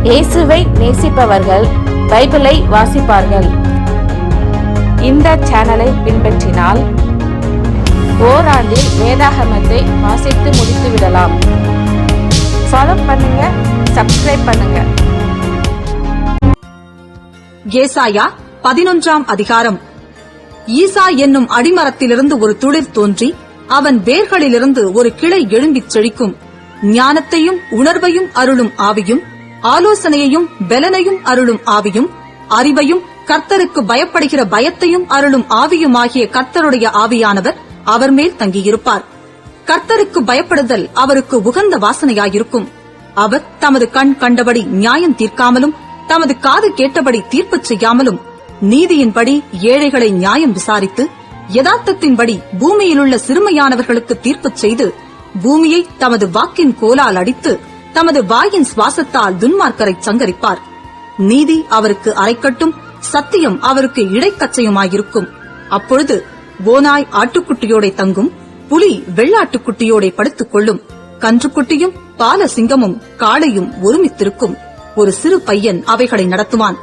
இயேசுவை நேசிப்பவர்கள் பைபிளை வாசிப்பார்கள். இந்த சேனலை பின்பற்றினால் ஓராண்டில் வேதாகமத்தை வாசித்து முடித்து விடலாம். ஃபாலோ பண்ணுங்க, சப்ஸ்கிரைப் பண்ணுங்க. ஏசாயா 11ஆம் அதிகாரம். ஈசா என்னும் அடிமரத்திலிருந்து ஒரு துளிர் தோன்றி அவன் வேர்களிலிருந்து ஒரு கிளை எழும்பிச் செழிக்கும். ஞானத்தையும் உணர்வையும் அருளும் ஆவியும், ஆலோசனையையும் பெலனையும் அருளும் ஆவியும், அறிவையும் கர்த்தருக்கு பயப்படுகிற பயத்தையும் அருளும் ஆவியுமாகிய கர்த்தருடைய ஆவியானவர் அவர் மேல் தங்கியிருப்பார். கர்த்தருக்கு பயப்படுதல் அவருக்கு உகந்த வாசனையாயிருக்கும். அவர் தமது கண் கண்டபடி நியாயம் தீர்க்காமலும் தமது காது கேட்டபடி தீர்ப்பு செய்யாமலும் நீதியின்படி ஏழைகளை நியாயம் விசாரித்து யதார்த்தத்தின்படி பூமியிலுள்ள சிறுமையானவர்களுக்கு தீர்ப்பு செய்து பூமியை தமது வாக்கின் கோலால் அடித்து தமது வாயின் சுவாசத்தால் துன்மார்க்கரை சங்கரிப்பார். நீதி அவருக்கு அரைக்கட்டும், சத்தியம் அவருக்கு இடைக்கச்சையுமாயிருக்கும். அப்பொழுது ஓநாய் ஆட்டுக்குட்டியோட தங்கும், புலி வெள்ளாட்டுக்குட்டியோட படுத்துக் கொள்ளும். கன்றுக்குட்டியும் பால சிங்கமும் காளையும் ஒருமித்திருக்கும். ஒரு சிறு பையன் அவைகளை நடத்துவான்.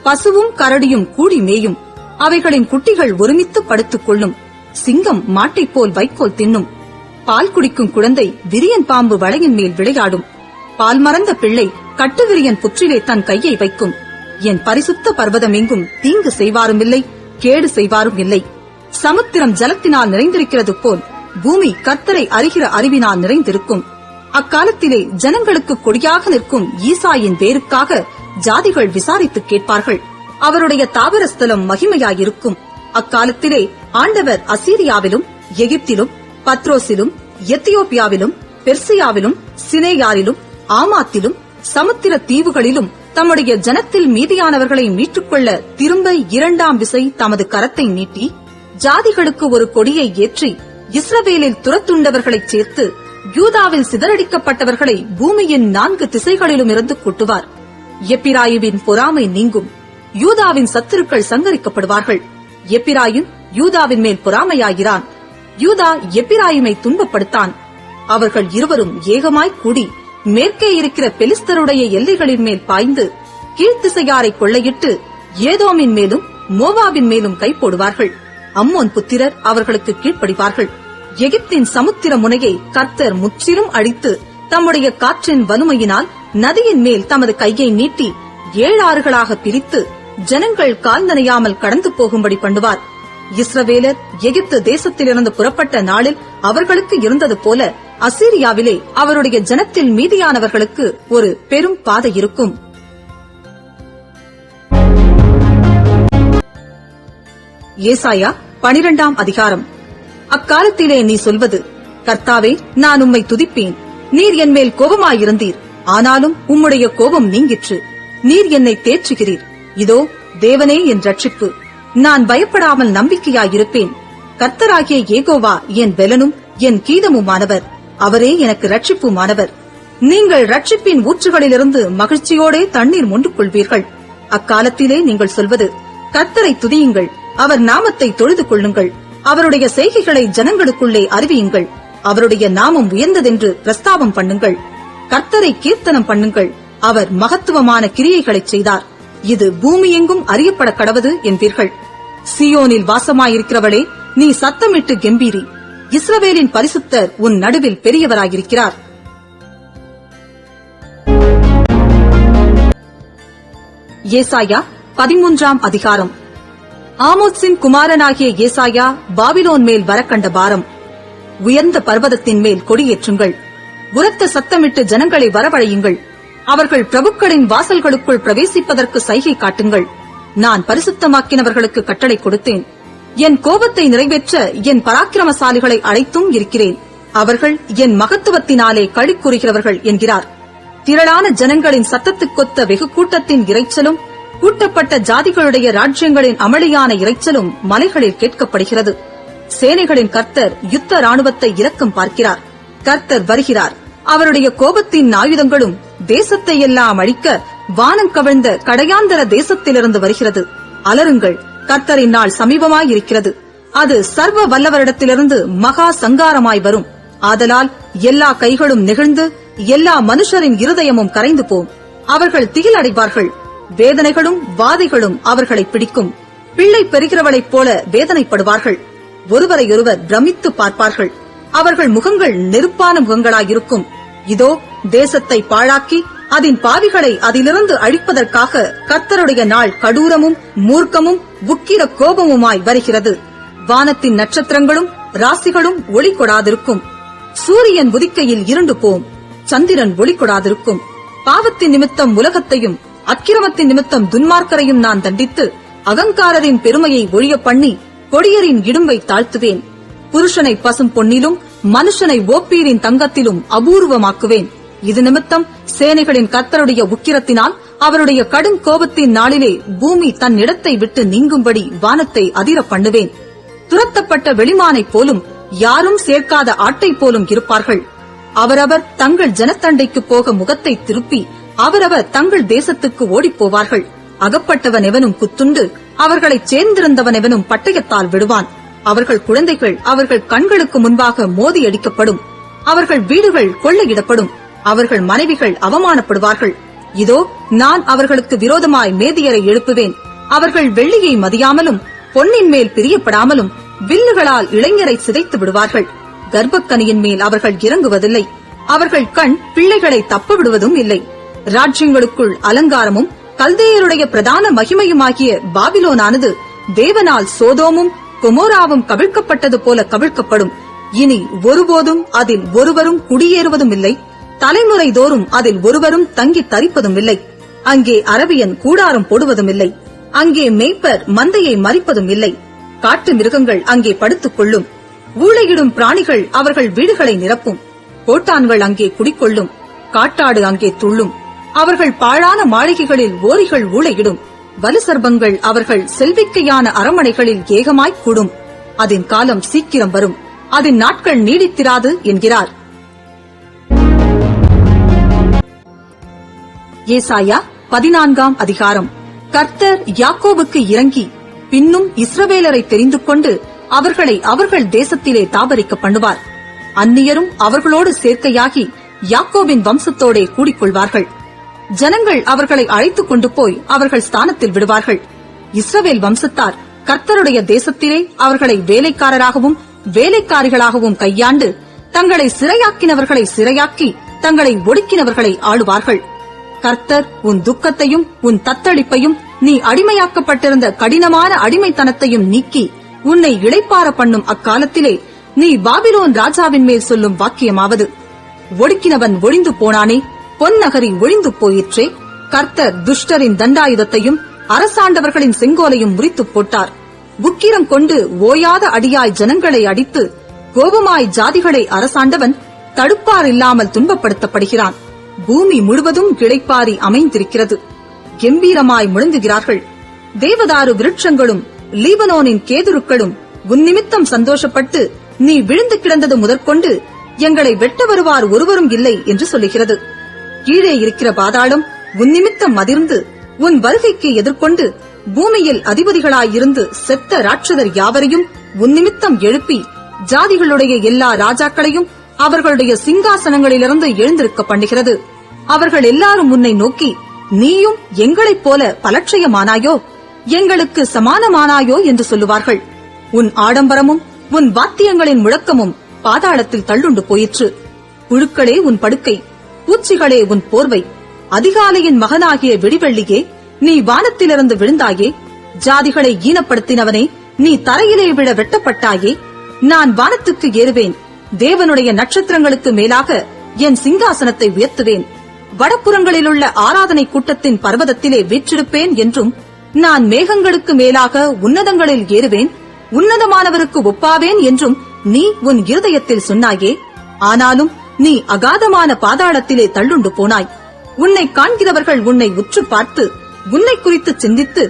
பசுவும் கரடியும் கூடி மேயும். அவைகளின் குட்டிகள் ஒருமித்து படுத்துக் கொள்ளும். சிங்கம் மாட்டைப் போல் வைக்கோல் தின்னும். பால் குடிக்கும் குழந்தை விரியன் பாம்பு வளையின் மேல் விளையாடும். பால் மறந்த பிள்ளை கட்டுவிரியன் புற்றிலே தன் கையை வைக்கும். என் பரிசுத்த பர்வதம் எங்கும் தீங்கு செய்வாரும் இல்லை, கேடு செய்வாரும் இல்லை. சமுத்திரம் ஜலத்தினால் நிறைந்திருக்கிறது போல் பூமி கர்த்தரை அறிகிற அறிவினால் நிறைந்திருக்கும். அக்காலத்திலே ஜனங்களுக்கு கொடியாக நிற்கும் ஈசாயின் வேருக்காக ஜாதிகள் விசாரித்து கேட்பார்கள். அவருடைய தாவரஸ்தலம் மகிமையாயிருக்கும். அக்காலத்திலே ஆண்டவர் அசீரியாவிலும் எகிப்திலும் பத்ரோசிலும் எத்தியோப்பியாவிலும் பெர்சியாவிலும் சினேயாரிலும் ஆமாத்திலும் சமுத்திர தீவுகளிலும் தம்முடைய ஜனத்தில் மீதியானவர்களை மீட்டுக்கொள்ள திரும்ப 2ஆம் விசை தமது கரத்தை நீட்டி ஜாதிகளுக்கு ஒரு கொடியை ஏற்றி இஸ்ரவேலில் துரத்துண்டவர்களைச் சேர்த்து யூதாவில் சிதறடிக்கப்பட்டவர்களை பூமியின் 4 திசைகளிலும் இருந்து கூட்டுவார். எப்பிராயுவின் பொறாமை நீங்கும். யூதாவின் சத்துருக்கள் சங்கரிக்கப்படுவார்கள். எப்பிராயும் யூதாவின் மேல் பொறாமையாகிறான். யூதா எப்பிராயுமை துன்பப்படுத்தான். அவர்கள் இருவரும் ஏகமாய்க் கூடி மேற்கே இருக்கிற பெலிஸ்தருடைய எல்லைகளின் மேல் பாய்ந்து கீழ்த்திசையாரை கொள்ளையிட்டு ஏதோமின் மேலும் மோவாபின் மேலும் கை போடுவார்கள். அம்மோன் புத்திரர் அவர்களுக்கு கீழ்ப்படிவார்கள். எகிப்தின் சமுத்திர முனையை கர்த்தர் முற்றிலும் அழித்து தம்முடைய காற்றின் வலுமையினால் நதியின் மேல் தமது கையை நீட்டி 7 ஆறுகளாக பிரித்து ஜனங்கள் கால் நனையாமல் கடந்து போகும்படி பண்ணுவார். இஸ்ரவேலர் எகிப்து தேசத்திலிருந்து புறப்பட்ட நாளில் அவர்களுக்கு இருந்தது போல அசீரியாவிலே அவருடைய ஜனத்தில் மீதியானவர்களுக்கு ஒரு பெரும் பாதை இருக்கும். ஏசாயா 12ஆம் அதிகாரம். அக்காலத்திலே நீ சொல்வது, கர்த்தாவே, நான் உம்மை துதிப்பேன். நீர் என்மேல் கோபமாயிருந்தீர், ஆனாலும் உம்முடைய கோபம் நீங்கிற்று. நீர் என்னை தேற்றுகிறீர். இதோ தேவனே என் ரட்சிப்பு. நான் பயப்படாமல் நம்பிக்கையாயிருப்பேன். கர்த்தராகிய யெகோவா என் பெலனும் என் கீதமுமானவர். அவரே எனக்கு ரட்சிப்புமானவர். நீங்கள் ரட்சிப்பின் ஊற்றுகளிலிருந்து மகிழ்ச்சியோடே தண்ணீர் மொண்டு கொள்வீர்கள். அக்காலத்திலே நீங்கள் சொல்வது, கர்த்தரை துதியுங்கள், அவர் நாமத்தை தொழுது கொள்ளுங்கள், அவருடைய செய்கைகளை ஜனங்களுக்குள்ளே அறிவியுங்கள், அவருடைய நாமம் உயர்ந்ததென்று பிரஸ்தாபம் பண்ணுங்கள், கர்த்தரை கீர்த்தனம் பண்ணுங்கள், அவர் மகத்துவமான கிரியைகளைச் செய்தார், இது பூமியெங்கும் அறியப்பட கடவது என்பீர்கள். சியோனில் வாசமாயிருக்கிறவளே, நீ சத்தமிட்டு கெம்பீரி. இஸ்ரவேலின் பரிசுத்தர் உன் நடுவில் பெரியவராயிருக்கிறார். ஏசாயா 13ஆம் அதிகாரம். ஆமோத்சின் குமாரனாகிய ஏசாயா பாபிலோன் மேல் வரக்கண்ட பாரம். உயர்ந்த பர்வதத்தின் மேல் கொடியேற்றுங்கள். உரத்த சத்தமிட்டு ஜனங்களை வரவழையுங்கள். அவர்கள் பிரபுக்களின் வாசல்களுக்குள் பிரவேசிப்பதற்கு சைகை காட்டுங்கள். நான் பரிசுத்தமாக்கினவர்களுக்கு கட்டளை கொடுத்தேன். என் கோபத்தை நிறைவேற்ற என் பராக்கிரமசாலிகளை அழைத்தும் இருக்கிறேன். அவர்கள் என் மகத்துவத்தினாலே களி கூறுகிறவர்கள் என்கிறார். திரளான ஜனங்களின் சத்தத்துக்கொத்த வெகு கூட்டத்தின் இரைச்சலும் கூட்டப்பட்ட ஜாதிகளுடைய ராஜ்யங்களின் அமளியான இரைச்சலும் மலைகளில் கேட்கப்படுகிறது. சேனைகளின் கர்த்தர் யுத்த ராணுவத்தை இரக்கம் பார்க்கிறார். கர்த்தர் வருகிறார். அவருடைய கோபத்தின் ஆயுதங்களும் தேசத்தை எல்லாம் அழிக்க வானம் கவிழ்ந்த கடையாந்தர தேசத்திலிருந்து வருகிறது. அலறுங்கள், கர்த்தரின் நாள் சமீபமாயிருக்கிறது. அது சர்வ வல்லவரிடத்திலிருந்து மகா சங்காரமாய் வரும். ஆதலால் எல்லா கைகளும் நெகிழ்ந்து எல்லா மனுஷரின் இருதயமும் கரைந்து போம். அவர்கள் திகிலடைவார்கள். வேதனைகளும் வாதைகளும் அவர்களை பிடிக்கும். பிள்ளை பெறுகிறவளைப் போல வேதனைப்படுவார்கள். ஒருவரையொருவர் பிரமித்து பார்ப்பார்கள். அவர்கள் முகங்கள் நெருப்பான முகங்களாயிருக்கும். இதோ தேசத்தை பாழாக்கி அதன் பாவிகளை அதிலிருந்து அழிப்பதற்காக கர்த்தருடைய நாள் கடூரமும் மூர்க்கமும் உக்கிர கோபமுமாய் வருகிறது. வானத்தின் நட்சத்திரங்களும் ராசிகளும் ஒளி கொடாதிருக்கும். சூரியன் உதிக்கையில் இருண்டு போம். சந்திரன் ஒளி கொடாதிருக்கும். பாவத்தின் நிமித்தம் உலகத்தையும் அக்கிரமத்தின் நிமித்தம் துன்மார்க்கரையும் நான் தண்டித்து அகங்காரரின் பெருமையை ஒழிய பண்ணி கொடியரின் இடும்பை தாழ்த்துவேன். புருஷனை பசும் பொன்னிலும் மனுஷனை ஓப்பீரின் தங்கத்திலும் அபூர்வமாக்குவேன். இது நிமித்தம் சேனைகளின் கர்த்தருடைய உக்கிரத்தினால் அவருடைய கடும் கோபத்தின் நாளிலே பூமி தன் இடத்தை விட்டு நீங்கும்படி வானத்தை அதிர பண்ணுவேன். துரத்தப்பட்ட வெளிமானைப் போலும் யாரும் சேர்க்காத ஆட்டை போலும் இருப்பார்கள். அவரவர் தங்கள் ஜனத்தண்டைக்கு போக முகத்தை திருப்பி அவரவர் தங்கள் தேசத்துக்கு ஓடிப்போவார்கள். அகப்பட்டவன் எவனும் குத்துண்டு அவர்களைச் சேர்ந்திருந்தவன் எவனும் பட்டயத்தால் விடுவான். அவர்கள் குழந்தைகள் அவர்கள் கண்களுக்கு முன்பாக மோதியடிக்கப்படும். அவர்கள் வீடுகள் கொள்ளையிடப்படும். அவர்கள் மனைவிகள் அவமானப்படுவார்கள். இதோ நான் அவர்களுக்கு விரோதமாய் மேதியரை எழுப்புவேன். அவர்கள் வெள்ளியை மதியாமலும் பொன்னின் மேல் பிரியப்படாமலும் வில்லுகளால் இளைஞரை சிதைத்து விடுவார்கள். கர்ப்பக்கனியின் மேல் அவர்கள் இறங்குவதில்லை. அவர்கள் கண் பிள்ளைகளை தப்ப விடுவதும் இல்லை. ராஜ்யங்களுக்குள் அலங்காரமும் கல்தேயருடைய பிரதான மகிமையுமாகிய பாபிலோனானது தேவனால் சோதோமும் கொமோராவும் கவிழ்க்கப்பட்டது போல கவிழ்க்கப்படும். இனி ஒருபோதும் அதில் ஒருவரும் குடியேறுவதும் இல்லை. தலைமுறை தோறும் அதில் ஒருவரும் தங்கி தரிப்பதும் இல்லை. அங்கே அரபியன் கூடாரம் போடுவதும் இல்லை. அங்கே மேய்ப்பர் மந்தையை மறிப்பதும் இல்லை. காட்டு மிருகங்கள் அங்கே படுத்துக் கொள்ளும். ஊளையிடும் பிராணிகள் அவர்கள் வீடுகளை நிரப்பும். கோட்டான்கள் அங்கே குடிக்கொள்ளும். காட்டாடு அங்கே துள்ளும். அவர்கள் பாழான மாளிகைகளில் ஓரிகள் ஊளையிடும். வலுசர்பங்கள் அவர்கள் செல்விக்கையான அரமனைகளில் ஏகமாய்க் கூடும். அதன் காலம் சீக்கிரம் வரும். அதன் நாட்கள் நீடித்திராது என்கிறார். ஏசாயா 14 அதிகாரம். கர்த்தர் யாக்கோபுக்கு இறங்கி பின்னும் இஸ்ரவேலரை தெரிந்து கொண்டு அவர்களை அவர்கள் தேசத்திலே தாபரிக்க பண்ணுவார். அந்நியரும் அவர்களோடு சேர்க்கையாகி யாக்கோபின் வம்சத்தோடே கூடிக்கொள்வார்கள். ஜனங்கள் அவர்களை அழைத்துக் கொண்டு போய் அவர்கள் ஸ்தானத்தில் விடுவார்கள். இஸ்ரவேல் வம்சத்தார் கர்த்தருடைய தேசத்திலே அவர்களை வேலைக்காரராகவும் வேலைக்காரிகளாகவும் கையாண்டு தங்களை சிறையாக்கினவர்களை சிறையாக்கி தங்களை ஒடுக்கினவர்களை ஆளுவார்கள். கர்த்தர் உன் துக்கத்தையும் உன் தத்தளிப்பையும் நீ அடிமையாக்கப்பட்டிருந்த கடினமான அடிமைத்தனத்தையும் நீக்கி உன்னை இளைப்பார பண்ணும் அக்காலத்திலே நீ பாபிலோன் ராஜாவின் மேல் சொல்லும் வாக்கியமாவது: ஒடுக்கினவன் ஒழிந்து போனானே, பொன்னகரி ஒழிந்து போயிற்றே. கர்த்தர் துஷ்டரின் தண்டாயுதத்தையும் அரசாண்டவர்களின் செங்கோலையும் முறித்துப் போட்டார். உக்கிரம் கொண்டு ஓயாத அடியாய் ஜனங்களை அடித்து கோபமாய் ஜாதிகளை அரசாண்டவன் தடுப்பார் இல்லாமல் துன்பப்படுத்தப்படுகிறான். பூமி முழுவதும் கிளைப்பாரி அமைந்திருக்கிறது. கெம்பீரமாய் முழங்குகிறார்கள். தேவதாரு விருட்சங்களும் லீபனோனின் கேதுருக்களும் உன் நிமித்தம் சந்தோஷப்பட்டு நீ விழுந்து கிடந்தது முதற்கொண்டு எங்களை வெட்ட வருவார் ஒருவரும் இல்லை என்று சொல்லுகிறது. கீழே இருக்கிற பாதாளம் உன் நிமித்தம் அதிர்ந்து உன் வருகைக்கு எதிர்கொண்டு பூமியில் அதிபதிகளாயிருந்து செத்த ராட்சதர் யாவரையும் உன் நிமித்தம் எழுப்பி ஜாதிகளுடைய எல்லா ராஜாக்களையும் அவர்களுடைய சிங்காசனங்களிலிருந்து எழுந்திருக்க பண்ணுகிறது. அவர்கள் எல்லாரும் உன்னை நோக்கி, நீயும் எங்களைப் போல பலட்சயமானாயோ, எங்களுக்கு சமானமானாயோ என்று சொல்லுவார்கள். உன் ஆடம்பரமும் உன் வாத்தியங்களின் முழக்கமும் பாதாளத்தில் தள்ளுண்டு போயிற்று. புழுக்களே உன் படுக்கை, பூச்சிகளே உன் போர்வை. அதிகாலையின் மகனாகிய விடிவெள்ளியே, நீ வானத்திலிருந்து விழுந்தாயே. ஜாதிகளை ஈனப்படுத்தினவனே, நீ தரையிலே விழ வெட்டப்பட்டாயே. நான் வானத்துக்கு ஏறுவேன், தேவனுடைய நட்சத்திரங்களுக்கு மேலாக என் சிங்காசனத்தை உயர்த்துவேன். வடப்புறங்களிலுள்ள ஆராதனை கூட்டத்தின் பர்வதத்திலே வீற்றிருப்பேன் என்றும், நான் மேகங்களுக்கு மேலாக உன்னதங்களில் ஏறுவேன், உன்னதமானவருக்கு ஒப்பாவேன் என்றும் நீ உன் இருதயத்தில் சொன்னாயே. ஆனாலும் நீ அகாதமான பாதாளத்திலே தள்ளுண்டு போனாய். உன்னை காண்கிறவர்கள் உன்னை உற்று பார்த்து உன்னை குறித்து சிந்தித்து,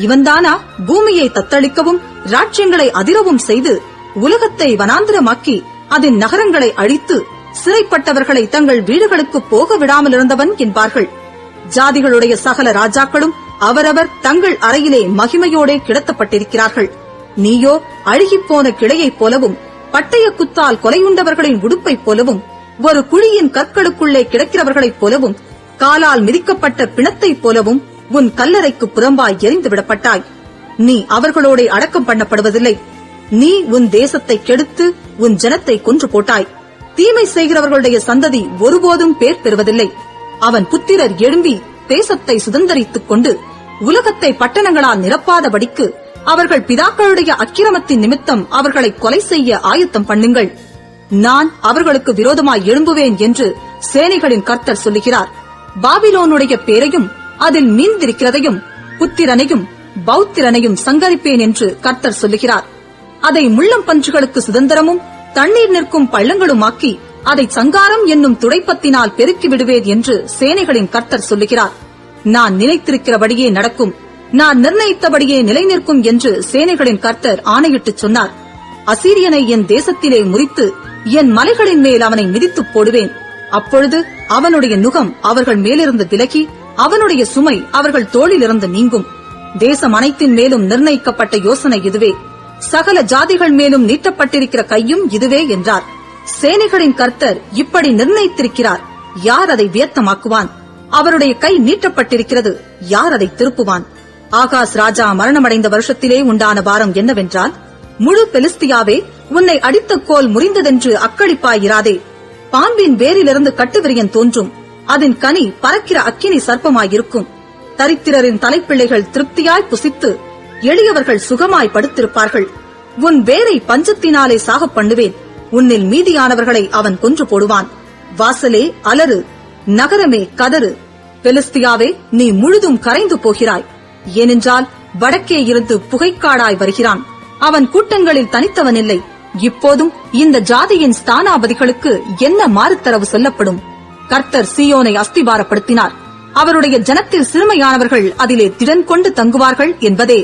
இவன்தானா பூமியை தத்தளிக்கவும் ராஜ்யங்களை அதிரவும் செய்து உலகத்தை வனாந்திரமாக்கி அதன் நகரங்களை அழித்து சிறைப்பட்டவர்களை தங்கள் வீடுகளுக்கு போக விடாமல் இருந்தவன் என்பார்கள். ஜாதிகளுடைய சகல ராஜாக்களும் அவரவர் தங்கள் அறையிலே மகிமையோடே கிடத்தப்பட்டிருக்கிறார்கள். நீயோ அழுகிப்போன கிளையைப் போலவும் பட்டய குத்தால் கொலையுண்டவர்களின் உடுப்பைப் போலவும் ஒரு குழியின் கற்களுக்குள்ளே கிடக்கிறவர்களைப் போலவும் காலால் மிதிக்கப்பட்ட பிணத்தைப் போலவும் உன் கல்லறைக்கு புறம்பாய் எரிந்து விடப்பட்டாய். நீ அவர்களோட அடக்கம் பண்ணப்படுவதில்லை. நீ உன் தேசத்தை கெடுத்து உன் ஜனத்தை கொன்று போட்டாய். தீமை செய்கிறவர்களுடைய சந்ததி ஒருபோதும் பேர் பெறுவதில்லை. அவன் புத்திரர் எழும்பி தேசத்தை சுதந்தரித்துக் கொண்டு உலகத்தை பட்டணங்களால் நிரப்பாதபடிக்கு அவர்கள் பிதாக்களுடைய அக்கிரமத்தின் நிமித்தம் அவர்களை கொலை செய்ய ஆயத்தம் பண்ணுங்கள். நான் அவர்களுக்கு விரோதமாய் எழும்புவேன் என்று சேனைகளின் கர்த்தர் சொல்லுகிறார். பாபிலோனுடைய பேரையும் அதில் மீந்திருக்கிறதையும் புத்திரனையும் பௌத்திரனையும் சங்கரிப்பேன் என்று கர்த்தர் சொல்லுகிறார். அதை முள்ளம் பன்றுகளுக்கு சுதந்திரமும் தண்ணீர் நிற்கும் பள்ளங்களுமாக்கி அதை சங்காரம் என்னும் துடைப்பத்தினால் பெருக்கி விடுவேன் என்று சேனைகளின் கர்த்தர் சொல்லுகிறார். நான் நினைத்திருக்கிறபடியே நடக்கும், நான் நிர்ணயித்தபடியே நிலை நிற்கும் என்று சேனைகளின் கர்த்தர் ஆணையிட்டுச் சொன்னார். அசீரியனை என் தேசத்திலே முறித்து என் மலைகளின் மேல் அவனை மிதித்துப் போடுவேன். அப்பொழுது அவனுடைய நுகம் அவர்கள் மேலிருந்து விலகி அவனுடைய சுமை அவர்கள் தோளிலிருந்து நீங்கும். தேசம் அனைத்தின் மேலும் நிர்ணயிக்கப்பட்ட யோசனை இதுவே, சகல ஜாதிகள் மேலும் நீட்டப்பட்டிருக்கிற கையும் இதுவே என்றார். சேனைகளின் கர்த்தர் இப்படி நிர்ணயித்திருக்கிறார், யார் அதை வியத்தமாக்குவான்? அவருடைய கை நீட்டப்பட்டிருக்கிறது, யார் அதை திருப்புவான்? ஆகாஸ் ராஜா மரணமடைந்த வருஷத்திலே உண்டான பாரம் என்னவென்றால், முழு பெலிஸ்தியாவே, உன்னை அடித்த கோல் முறிந்ததென்று அக்களிப்பாயிராதே. பாம்பின் வேரிலிருந்து கட்டுவிரியன் தோன்றும், அதன் கனி பறக்கிற அக்கினி சர்ப்பமாயிருக்கும். தரித்திரரின் தலைப்பிள்ளைகள் திருப்தியாய் புசித்து எளியவர்கள் சுகமாய் படுத்திருப்பார்கள். உன் வேரை பஞ்சத்தினாலே சாகப் பண்ணுவேன், உன்னில் மீதியானவர்களை அவன் கொன்று போடுவான். வாசலே அலறு, நகரமே கதறு, பெலிஸ்தியாவே நீ முழுதும் கரைந்து போகிறாய். ஏனென்றால் வடக்கே இருந்து புகைக்காடாய் வருகிறான், அவன் கூட்டங்களில் தனித்தவனில்லை. இப்போதும் இந்த ஜாதியின் ஸ்தானாபதிகளுக்கு என்ன மாறுத்தரவு சொல்லப்படும்? கர்த்தர் சீயோனை அஸ்திபாரப்படுத்தினார், அவருடைய ஜனத்தில் சிறுமையானவர்கள் அதிலே திடன் கொண்டு தங்குவார்கள் என்பதே